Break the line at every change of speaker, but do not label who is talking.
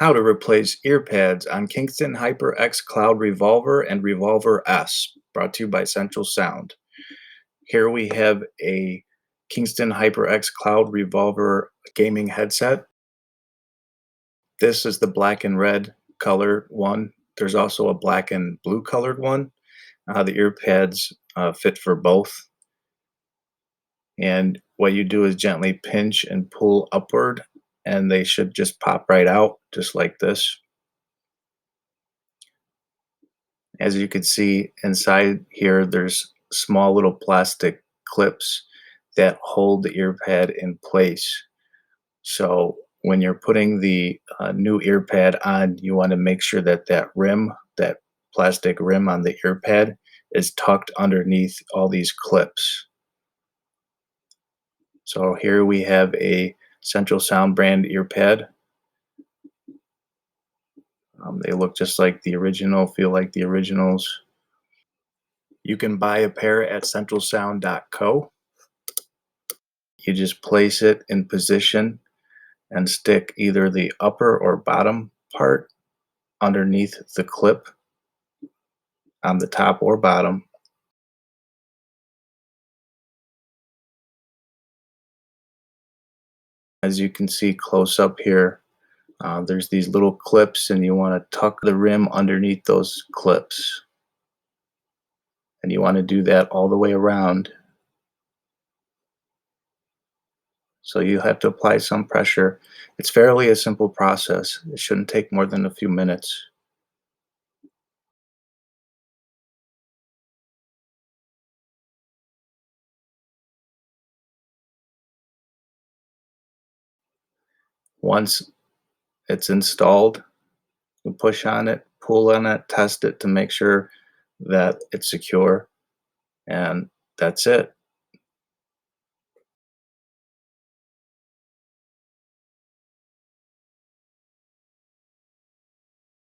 How to replace ear pads on Kingston HyperX Cloud Revolver and Revolver S, brought to you by Central Sound. Here we have a Kingston HyperX Cloud Revolver gaming headset. This is the black and red color one. There's also a black and blue colored one. The ear pads fit for both. And what you do is gently pinch and pull upward, and they should just pop right out, just like this. As you can see inside here, there's small little plastic clips that hold the ear pad in place. So when you're putting the new ear pad on, you want to make sure that that plastic rim on the ear pad is tucked underneath all these clips. So here we have a Central Sound brand ear pad. They look just like the original, feel like the originals. You can buy a pair at centralsound.co. You just place it in position and stick either the upper or bottom part underneath the clip on the top or bottom. As you can see close up here, there's these little clips, and you want to tuck the rim underneath those clips. And you want to do that all the way around. So you have to apply some pressure. It's fairly a simple process. It shouldn't take more than a few minutes. Once it's installed, you push on it, pull on it, test it to make sure that it's secure, and that's it.